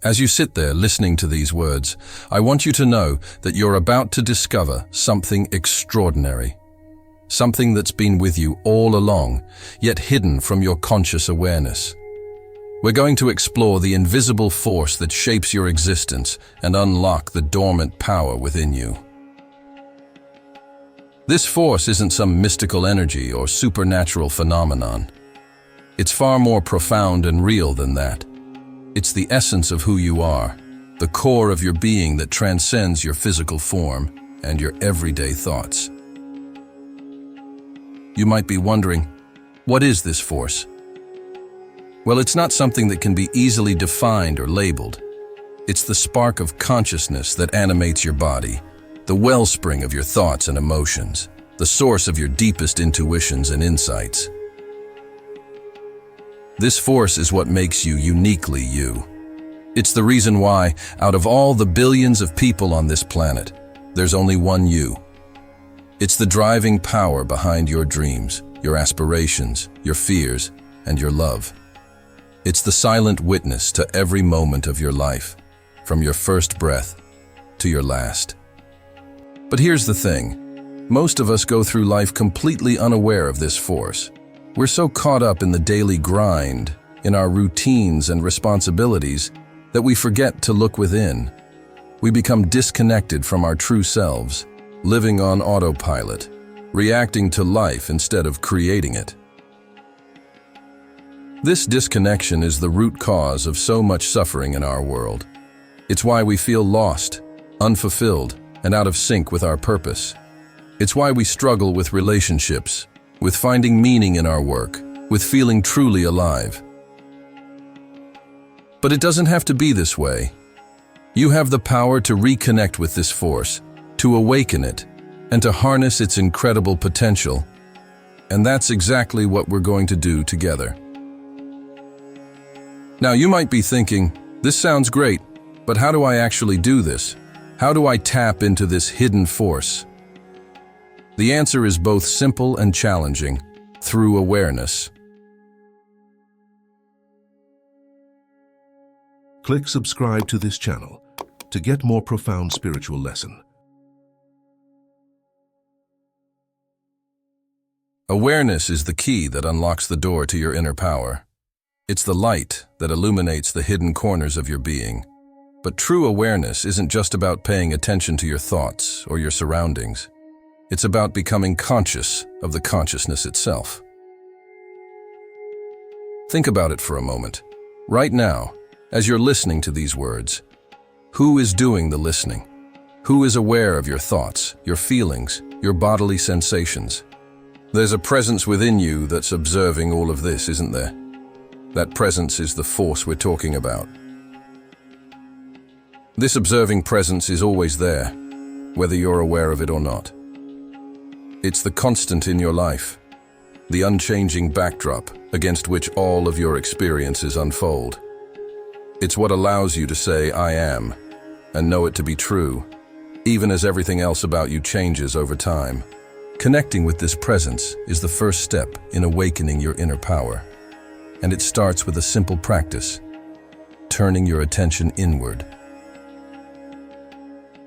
As you sit there listening to these words, I want you to know that you're about to discover something extraordinary. Something that's been with you all along, yet hidden from your conscious awareness. We're going to explore the invisible force that shapes your existence and unlock the dormant power within you. This force isn't some mystical energy or supernatural phenomenon. It's far more profound and real than that. It's the essence of who you are, the core of your being that transcends your physical form and your everyday thoughts. You might be wondering, what is this force? Well, it's not something that can be easily defined or labeled. It's the spark of consciousness that animates your body, the wellspring of your thoughts and emotions, the source of your deepest intuitions and insights. This force is what makes you uniquely you. It's the reason why, out of all the billions of people on this planet, there's only one you. It's the driving power behind your dreams, your aspirations, your fears, and your love. It's the silent witness to every moment of your life, from your first breath to your last. But here's the thing. Most of us go through life completely unaware of this force. We're so caught up in the daily grind, in our routines and responsibilities, that we forget to look within. We become disconnected from our true selves, living on autopilot, reacting to life instead of creating it. This disconnection is the root cause of so much suffering in our world. It's why we feel lost, unfulfilled, and out of sync with our purpose. It's why we struggle with relationships, with finding meaning in our work, with feeling truly alive. But it doesn't have to be this way. You have the power to reconnect with this force, to awaken it, and to harness its incredible potential. And that's exactly what we're going to do together. Now, you might be thinking, this sounds great, but how do I actually do this? How do I tap into this hidden force? The answer is both simple and challenging, through awareness. Click subscribe to this channel to get more profound spiritual lesson. Awareness is the key that unlocks the door to your inner power. It's the light that illuminates the hidden corners of your being. But true awareness isn't just about paying attention to your thoughts or your surroundings. It's about becoming conscious of the consciousness itself. Think about it for a moment. Right now, as you're listening to these words, who is doing the listening? Who is aware of your thoughts, your feelings, your bodily sensations? There's a presence within you that's observing all of this, isn't there? That presence is the force we're talking about. This observing presence is always there, whether you're aware of it or not. It's the constant in your life, the unchanging backdrop against which all of your experiences unfold. It's what allows you to say, I am, and know it to be true, even as everything else about you changes over time. Connecting with this presence is the first step in awakening your inner power. And it starts with a simple practice, turning your attention inward.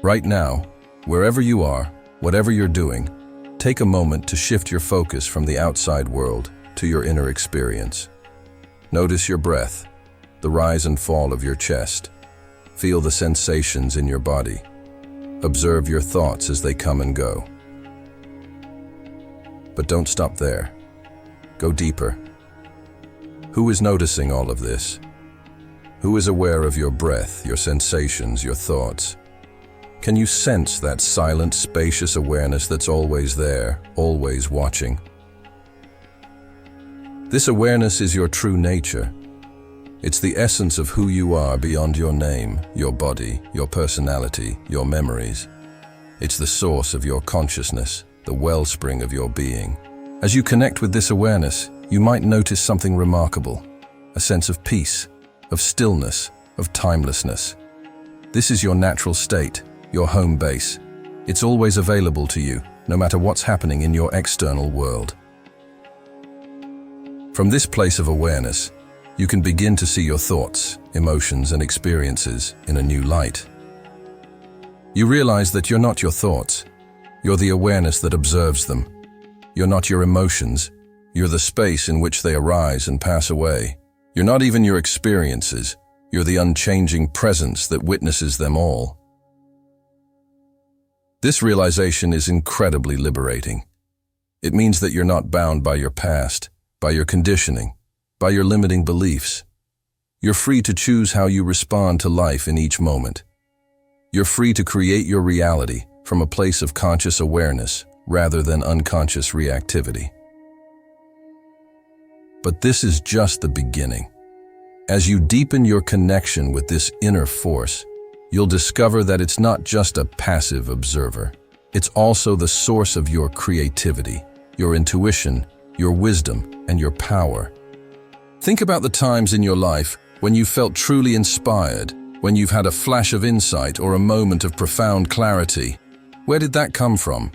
Right now, wherever you are, whatever you're doing, take a moment to shift your focus from the outside world to your inner experience. Notice your breath, the rise and fall of your chest. Feel the sensations in your body. Observe your thoughts as they come and go. But don't stop there. Go deeper. Who is noticing all of this? Who is aware of your breath, your sensations, your thoughts? Can you sense that silent, spacious awareness that's always there, always watching? This awareness is your true nature. It's the essence of who you are beyond your name, your body, your personality, your memories. It's the source of your consciousness, the wellspring of your being. As you connect with this awareness, you might notice something remarkable, a sense of peace, of stillness, of timelessness. This is your natural state, your home base. It's always available to you, no matter what's happening in your external world. From this place of awareness, you can begin to see your thoughts, emotions, and experiences in a new light. You realize that you're not your thoughts. You're the awareness that observes them. You're not your emotions. You're the space in which they arise and pass away. You're not even your experiences. You're the unchanging presence that witnesses them all. This realization is incredibly liberating. It means that you're not bound by your past, by your conditioning, by your limiting beliefs. You're free to choose how you respond to life in each moment. You're free to create your reality from a place of conscious awareness rather than unconscious reactivity. But this is just the beginning. As you deepen your connection with this inner force, you'll discover that it's not just a passive observer. It's also the source of your creativity, your intuition, your wisdom, and your power. Think about the times in your life when you felt truly inspired, when you've had a flash of insight or a moment of profound clarity. Where did that come from?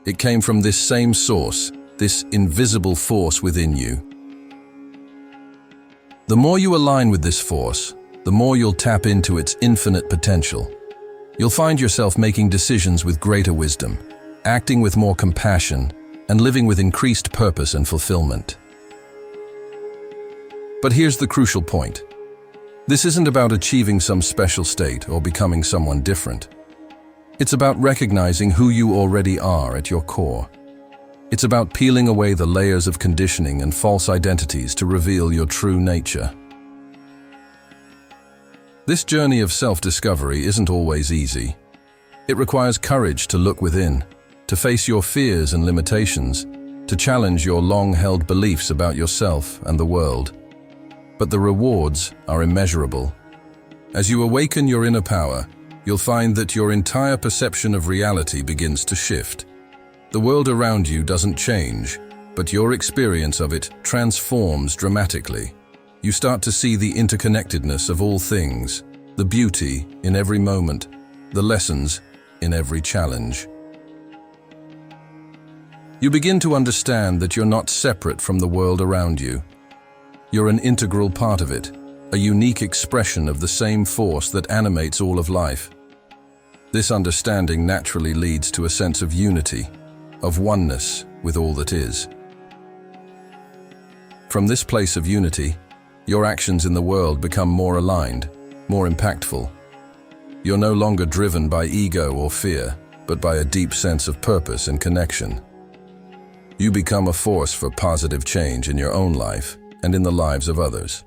It came from this same source, this invisible force within you. The more you align with this force, the more you'll tap into its infinite potential. You'll find yourself making decisions with greater wisdom, acting with more compassion, and living with increased purpose and fulfillment. But here's the crucial point. This isn't about achieving some special state or becoming someone different. It's about recognizing who you already are at your core. It's about peeling away the layers of conditioning and false identities to reveal your true nature. This journey of self-discovery isn't always easy. It requires courage to look within, to face your fears and limitations, to challenge your long-held beliefs about yourself and the world. But the rewards are immeasurable. As you awaken your inner power, you'll find that your entire perception of reality begins to shift. The world around you doesn't change, but your experience of it transforms dramatically. You start to see the interconnectedness of all things, the beauty in every moment, the lessons in every challenge. You begin to understand that you're not separate from the world around you. You're an integral part of it, a unique expression of the same force that animates all of life. This understanding naturally leads to a sense of unity, of oneness with all that is. From this place of unity, your actions in the world become more aligned, more impactful. You're no longer driven by ego or fear, but by a deep sense of purpose and connection. You become a force for positive change in your own life and in the lives of others.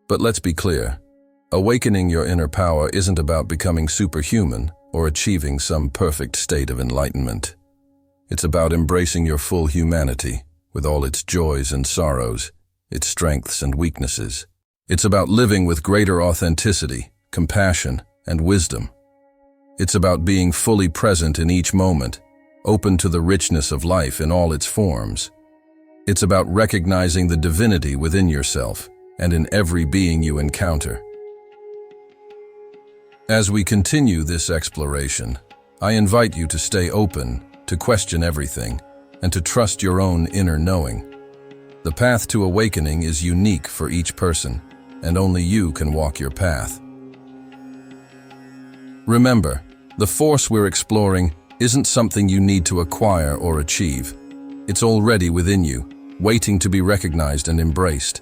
But let's be clear, awakening your inner power isn't about becoming superhuman or achieving some perfect state of enlightenment. It's about embracing your full humanity with all its joys and sorrows, its strengths and weaknesses. It's about living with greater authenticity, compassion, and wisdom. It's about being fully present in each moment, open to the richness of life in all its forms. It's about recognizing the divinity within yourself and in every being you encounter. As we continue this exploration, I invite you to stay open, to question everything, and to trust your own inner knowing. The path to awakening is unique for each person, and only you can walk your path. Remember, the force we're exploring isn't something you need to acquire or achieve. It's already within you, waiting to be recognized and embraced.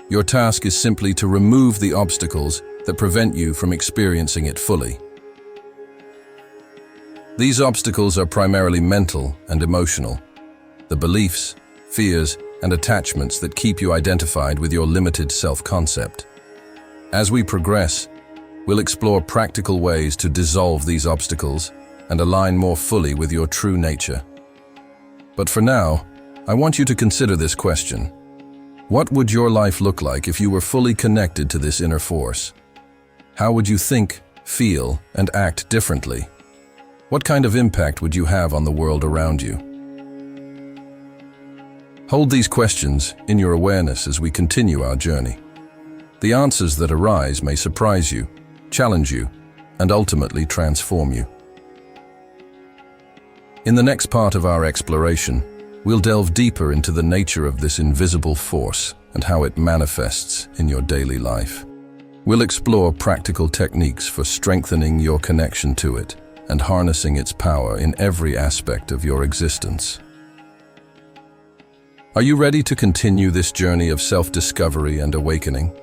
Your task is simply to remove the obstacles that prevent you from experiencing it fully. These obstacles are primarily mental and emotional, the beliefs, fears, and attachments that keep you identified with your limited self-concept. As we progress, we'll explore practical ways to dissolve these obstacles and align more fully with your true nature. But for now, I want you to consider this question. What would your life look like if you were fully connected to this inner force? How would you think, feel, and act differently? What kind of impact would you have on the world around you? Hold these questions in your awareness as we continue our journey. The answers that arise may surprise you, challenge you, and ultimately transform you. In the next part of our exploration, we'll delve deeper into the nature of this invisible force and how it manifests in your daily life. We'll explore practical techniques for strengthening your connection to it and harnessing its power in every aspect of your existence. Are you ready to continue this journey of self-discovery and awakening?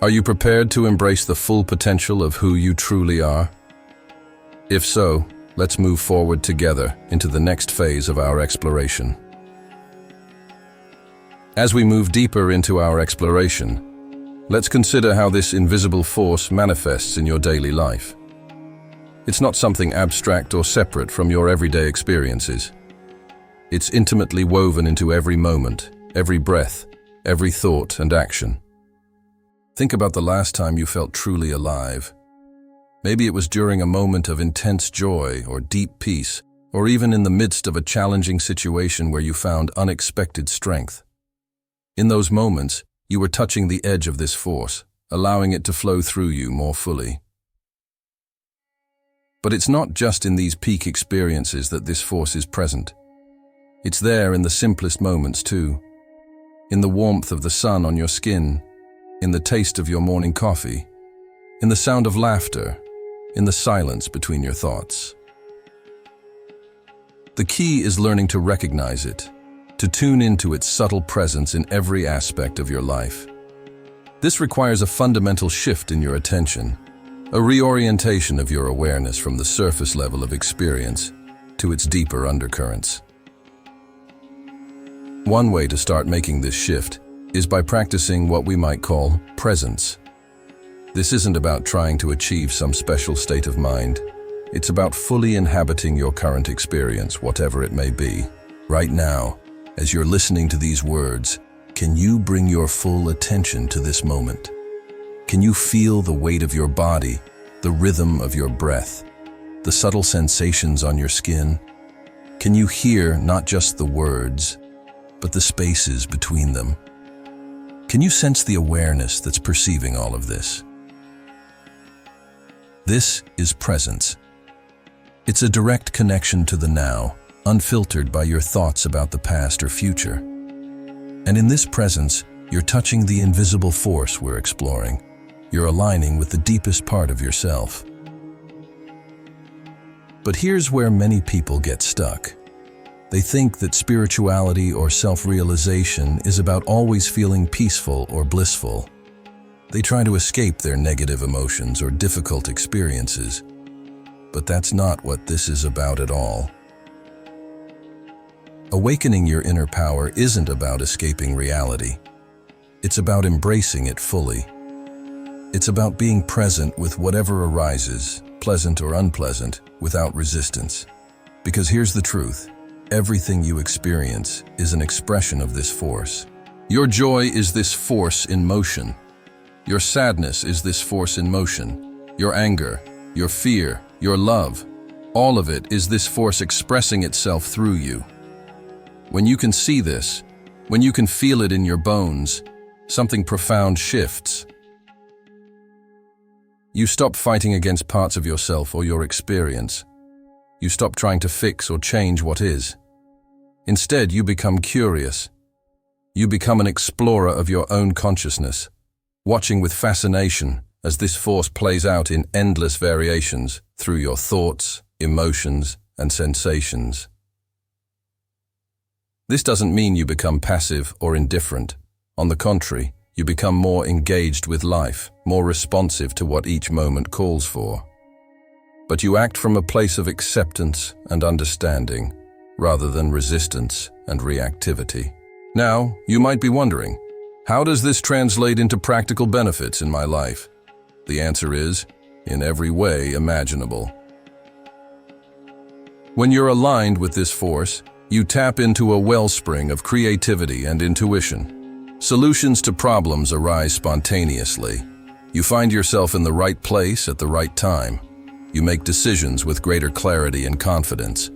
Are you prepared to embrace the full potential of who you truly are? If so, let's move forward together into the next phase of our exploration. As we move deeper into our exploration, let's consider how this invisible force manifests in your daily life. It's not something abstract or separate from your everyday experiences. It's intimately woven into every moment, every breath, every thought and action. Think about the last time you felt truly alive. Maybe it was during a moment of intense joy or deep peace, or even in the midst of a challenging situation where you found unexpected strength. In those moments, you were touching the edge of this force, allowing it to flow through you more fully. But it's not just in these peak experiences that this force is present. It's there in the simplest moments too. In the warmth of the sun on your skin, in the taste of your morning coffee, in the sound of laughter, in the silence between your thoughts. The key is learning to recognize it, to tune into its subtle presence in every aspect of your life. This requires a fundamental shift in your attention, a reorientation of your awareness from the surface level of experience to its deeper undercurrents. One way to start making this shift is by practicing what we might call presence. This isn't about trying to achieve some special state of mind. It's about fully inhabiting your current experience, whatever it may be. Right now, as you're listening to these words, can you bring your full attention to this moment? Can you feel the weight of your body, the rhythm of your breath, the subtle sensations on your skin? Can you hear not just the words, but the spaces between them? Can you sense the awareness that's perceiving all of this? This is presence. It's a direct connection to the now, unfiltered by your thoughts about the past or future. And in this presence, you're touching the invisible force we're exploring. You're aligning with the deepest part of yourself. But here's where many people get stuck. They think that spirituality or self-realization is about always feeling peaceful or blissful. They try to escape their negative emotions or difficult experiences. But that's not what this is about at all. Awakening your inner power isn't about escaping reality. It's about embracing it fully. It's about being present with whatever arises, pleasant or unpleasant, without resistance. Because here's the truth. Everything you experience is an expression of this force. Your joy is this force in motion. Your sadness is this force in motion. Your anger, your fear, your love, all of it is this force expressing itself through you. When you can see this, when you can feel it in your bones, something profound shifts. You stop fighting against parts of yourself or your experience. You stop trying to fix or change what is. Instead, you become curious. You become an explorer of your own consciousness, watching with fascination as this force plays out in endless variations through your thoughts, emotions, and sensations. This doesn't mean you become passive or indifferent. On the contrary, you become more engaged with life, more responsive to what each moment calls for. But you act from a place of acceptance and understanding, rather than resistance and reactivity. Now, you might be wondering, how does this translate into practical benefits in my life? The answer is, in every way imaginable. When you're aligned with this force, you tap into a wellspring of creativity and intuition. Solutions to problems arise spontaneously. You find yourself in the right place at the right time. You make decisions with greater clarity and confidence.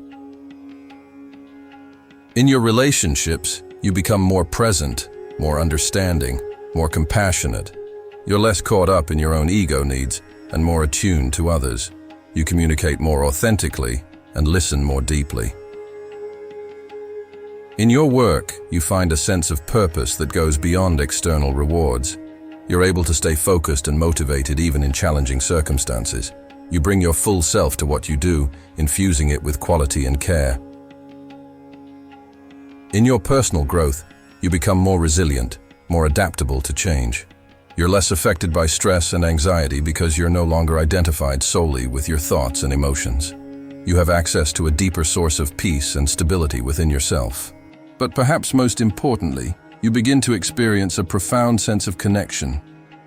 In your relationships, you become more present, more understanding, more compassionate. You're less caught up in your own ego needs and more attuned to others. You communicate more authentically and listen more deeply. In your work, you find a sense of purpose that goes beyond external rewards. You're able to stay focused and motivated even in challenging circumstances. You bring your full self to what you do, infusing it with quality and care. In your personal growth, you become more resilient, more adaptable to change. You're less affected by stress and anxiety because you're no longer identified solely with your thoughts and emotions. You have access to a deeper source of peace and stability within yourself. But perhaps most importantly, you begin to experience a profound sense of connection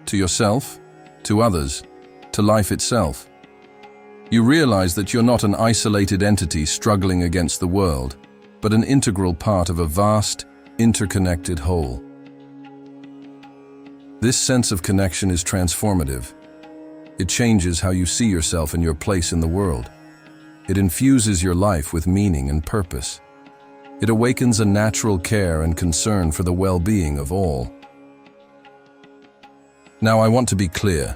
to yourself, to others, to life itself. You realize that you're not an isolated entity struggling against the world, but an integral part of a vast, interconnected whole. This sense of connection is transformative. It changes how you see yourself and your place in the world. It infuses your life with meaning and purpose. It awakens a natural care and concern for the well-being of all. Now, I want to be clear.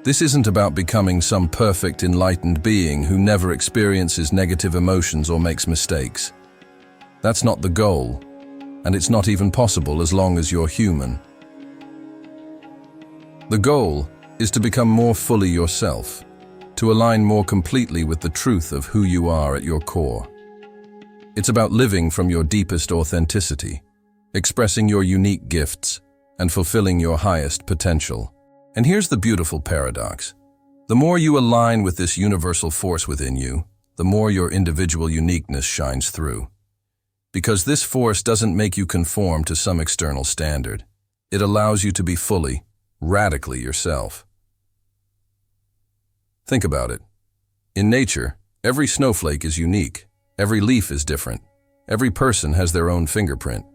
This isn't about becoming some perfect, enlightened being who never experiences negative emotions or makes mistakes. That's not the goal, and it's not even possible as long as you're human. The goal is to become more fully yourself, to align more completely with the truth of who you are at your core. It's about living from your deepest authenticity, expressing your unique gifts, and fulfilling your highest potential. And here's the beautiful paradox. The more you align with this universal force within you, the more your individual uniqueness shines through. Because this force doesn't make you conform to some external standard. It allows you to be fully, radically yourself. Think about it. In nature, every snowflake is unique. Every leaf is different. Every person has their own fingerprint.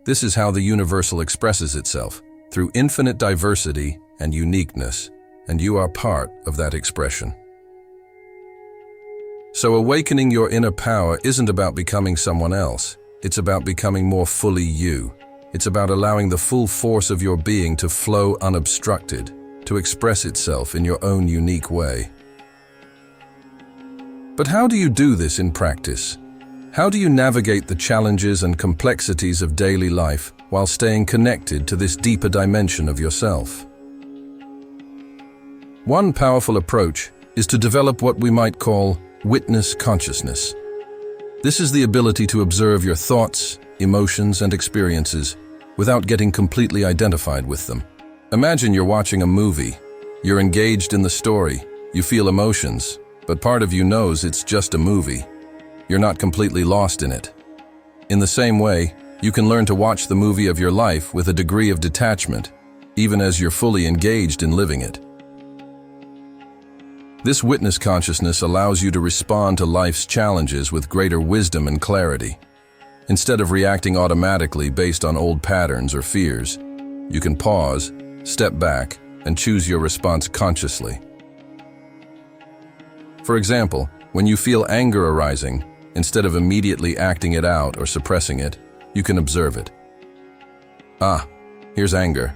This is how the universal expresses itself, through infinite diversity and uniqueness, and you are part of that expression. So awakening your inner power isn't about becoming someone else. It's about becoming more fully you. It's about allowing the full force of your being to flow unobstructed, to express itself in your own unique way. But how do you do this in practice? How do you navigate the challenges and complexities of daily life while staying connected to this deeper dimension of yourself? One powerful approach is to develop what we might call witness consciousness. This is the ability to observe your thoughts, emotions, and experiences without getting completely identified with them. Imagine you're watching a movie. You're engaged in the story. You feel emotions, but part of you knows it's just a movie. You're not completely lost in it. In the same way, you can learn to watch the movie of your life with a degree of detachment, even as you're fully engaged in living it. This witness consciousness allows you to respond to life's challenges with greater wisdom and clarity. Instead of reacting automatically based on old patterns or fears, you can pause, step back, and choose your response consciously. For example, when you feel anger arising, instead of immediately acting it out or suppressing it, you can observe it. Ah, here's anger.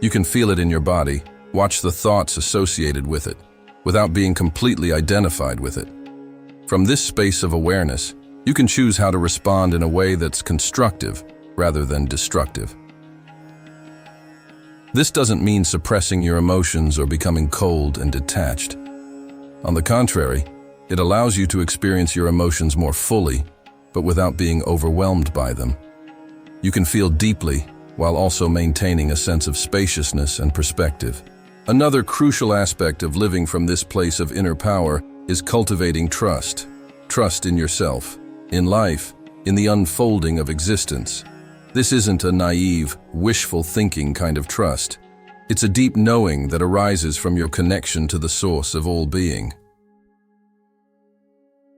You can feel it in your body, watch the thoughts associated with it, without being completely identified with it. From this space of awareness, you can choose how to respond in a way that's constructive rather than destructive. This doesn't mean suppressing your emotions or becoming cold and detached. On the contrary, it allows you to experience your emotions more fully, but without being overwhelmed by them. You can feel deeply while also maintaining a sense of spaciousness and perspective. Another crucial aspect of living from this place of inner power is cultivating trust. Trust in yourself, in life, in the unfolding of existence. This isn't a naive, wishful thinking kind of trust. It's a deep knowing that arises from your connection to the source of all being.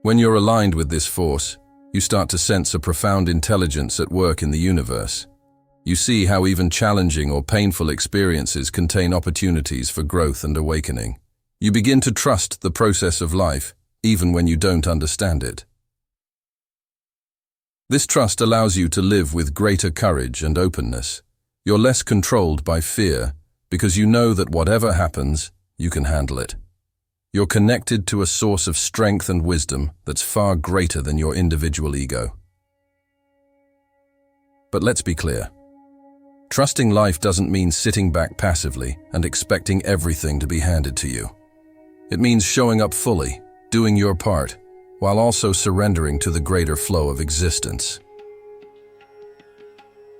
When you're aligned with this force, you start to sense a profound intelligence at work in the universe. You see how even challenging or painful experiences contain opportunities for growth and awakening. You begin to trust the process of life, even when you don't understand it. This trust allows you to live with greater courage and openness. You're less controlled by fear because you know that whatever happens, you can handle it. You're connected to a source of strength and wisdom that's far greater than your individual ego. But let's be clear. Trusting life doesn't mean sitting back passively and expecting everything to be handed to you. It means showing up fully, doing your part, while also surrendering to the greater flow of existence.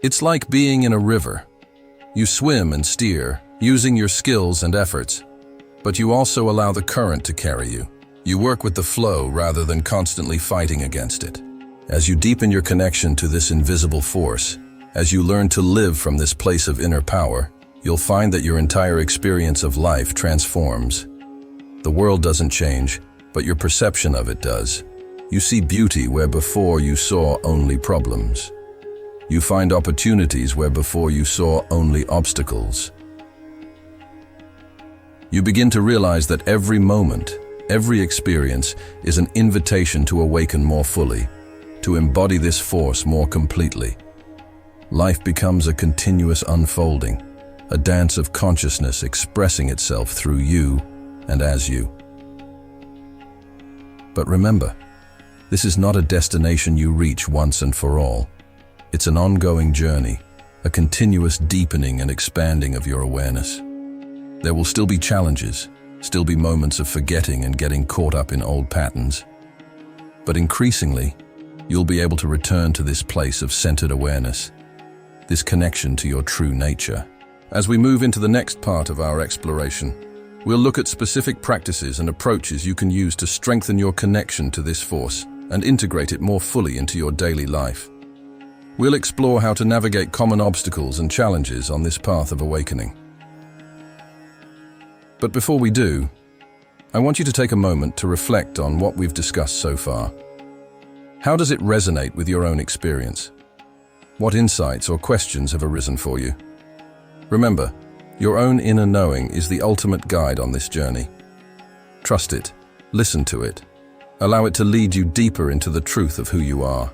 It's like being in a river. You swim and steer, using your skills and efforts, but you also allow the current to carry you. You work with the flow rather than constantly fighting against it. As you deepen your connection to this invisible force, as you learn to live from this place of inner power, you'll find that your entire experience of life transforms. The world doesn't change, but your perception of it does. You see beauty where before you saw only problems. You find opportunities where before you saw only obstacles. You begin to realize that every moment, every experience is an invitation to awaken more fully, to embody this force more completely. Life becomes a continuous unfolding, a dance of consciousness expressing itself through you and as you. But remember, this is not a destination you reach once and for all. It's an ongoing journey, a continuous deepening and expanding of your awareness. There will still be challenges, still be moments of forgetting and getting caught up in old patterns. But increasingly, you'll be able to return to this place of centered awareness, this connection to your true nature. As we move into the next part of our exploration, we'll look at specific practices and approaches you can use to strengthen your connection to this force and integrate it more fully into your daily life. We'll explore how to navigate common obstacles and challenges on this path of awakening. But before we do, I want you to take a moment to reflect on what we've discussed so far. How does it resonate with your own experience? What insights or questions have arisen for you? Remember, your own inner knowing is the ultimate guide on this journey. Trust it, listen to it, allow it to lead you deeper into the truth of who you are.